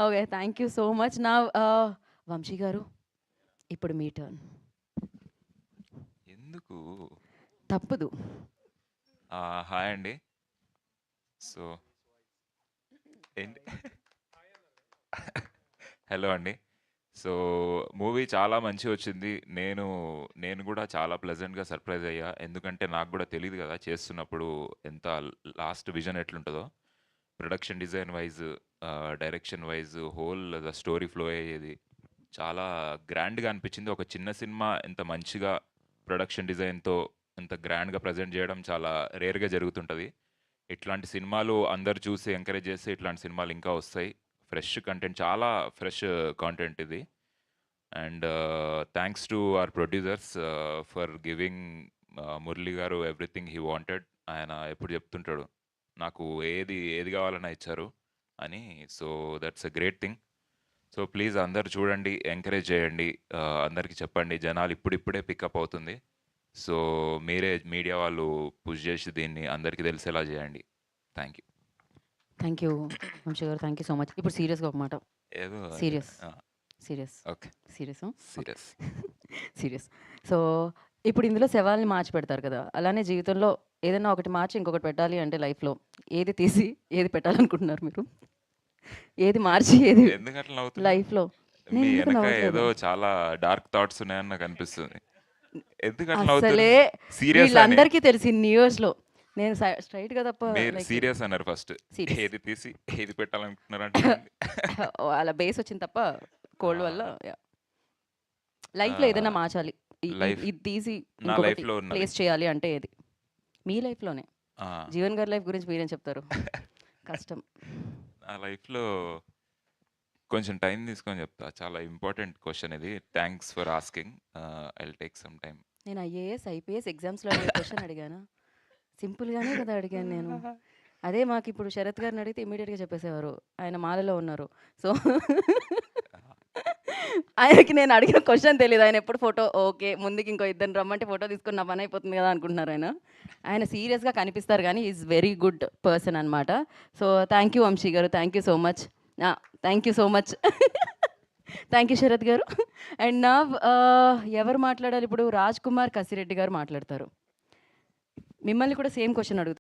Okay. Thank you so much. నా వంశీ గారు, ఇప్పుడు మీ టర్న్. ఎందుకు? తప్పదు. హాయ్ అండి. సో ఏంటి? హలో అండి. సో మూవీ చాలా మంచిగా వచ్చింది. నేను కూడా చాలా ప్లెజెంట్గా సర్ప్రైజ్ అయ్యా. ఎందుకంటే నాకు కూడా తెలియదు కదా చేస్తున్నప్పుడు ఎంత లాస్ట్ విజన్ ఎట్లుంటుందో. Production design wise, direction wise, whole the story flow అయ్యేది చాలా గ్రాండ్గా అనిపించింది. ఒక చిన్న సినిమా ఎంత మంచిగా ప్రొడక్షన్ డిజైన్తో ఇంత గ్రాండ్గా ప్రజెంట్ చేయడం చాలా రేర్గా జరుగుతుంటుంది. ఇట్లాంటి సినిమాలు అందరు చూసి ఎంకరేజ్ చేస్తే ఇట్లాంటి సినిమాలు ఇంకా వస్తాయి. ఫ్రెష్ కంటెంట్, చాలా ఫ్రెష్ కాంటెంట్ ఇది. And thanks to our producers for giving Murali గారు ఎవ్రీథింగ్ హీ వాంటెడ్. ఆయన ఎప్పుడు చెప్తుంటాడు నాకు ఏది ఏది కావాలన్నా ఇచ్చారు అని. So that's a great thing. So please అందరు చూడండి, ఎంకరేజ్ చేయండి, అందరికీ చెప్పండి. జనాలు ఇప్పుడిప్పుడే పికప్ అవుతుంది. సో మీరే మీడియా వాళ్ళు పుష్ చేసి దీన్ని అందరికీ తెలిసేలా చేయండి. Thank you. Thank you Vamshi గారు. Thank you so much. ఇప్పుడు సీరియస్గా ఒక మాట. ఏదో serious serious okay. Serious serious. Serious. So ఇప్పుడు ఇందులో శవాల్ని మార్చి పెడతారు కదా, అలానే జీవితంలో ఏదైనా ఒకటి మార్చి ఇంకొకటి పెట్టాలి అంటే లైఫ్లో ఏది తీసి ఏది పెట్టాలనుకుంటున్నారు మీరు? ఏది మార్చి ఏది ఎందుకు అట్లా నవ్వుతున్నారు? లైఫ్లో? మీ నేను ఎందుకు వెనక నవ్వట్లేదు? ఏదో చాలా డార్క్ థాట్స్ ఉన్నాయని నాకు అనిపిస్తుంది. ఎందుకు అట్లా నవ్వుతున్నారు? అసలే సీరియస్ అని వీళ్ళందరికీ తెలిసి ఇన్ని ఇయర్స్లో నేను స్ట్రైట్గా తప్ప మీరు like సీరియస్ అన్నారు ఫస్ట్. serious. ఏది తీసి ఏది పెట్టాలనుకుంటున్నారంటే వాళ్ళ బేస్ వచ్చింది తప్ప కోల్డ్ వల్ల. లైఫ్లో ఏదైనా మార్చాలి, లైఫ్ ఇది తీసి నా ఇంకొకటి లైఫ్లో ఉన్నది. ప్లేస్ చేయాలి అంటే ఏది? మీ లైఫ్లోనే. ఆ, జీవన్ గారి లైఫ్ గురించి మీరేం చెప్తారు? కష్టం. నా లైఫ్లో కొంచెం టైం తీసుకొని చెప్తా. చాలా ఇంపార్టెంట్ క్వశ్చన్ ఇది. Thanks for asking. I will take some time. నేను ఐఏఎస్ ఐపీఎస్ ఎగ్జామ్స్లో అడిగే క్వశ్చన్ అడిగానా? సింపుల్గానే కదా అడిగాను నేను. అదే మాకు ఇప్పుడు శరత్ గారిని అడిగితే ఇమీడియట్గా చెప్పేసేవారు, ఆయన మాలలో ఉన్నారు. సో ఆయనకి నేను అడిగిన క్వశ్చన్ తెలియదు. ఆయన ఎప్పుడు ఫోటో ఓకే, ముందుకి ఇంకో ఇద్దరిని రమ్మంటే ఫోటో తీసుకుని నా పని అయిపోతుంది కదా అనుకుంటున్నారు. ఆయన సీరియస్గా కనిపిస్తారు కానీ ఈజ్ వెరీ గుడ్ పర్సన్ అనమాట. సో థ్యాంక్ యూ వంశీ గారు, thank you so much. Thank you so much. Thank you Sarath గారు. అండ్ నా ఎవరు మాట్లాడాలి ఇప్పుడు? రాజ్ కుమార్ కసిరెడ్డి గారు మాట్లాడతారు. మిమ్మల్ని కూడా సేమ్ క్వశ్చన్ అడుగుతారు.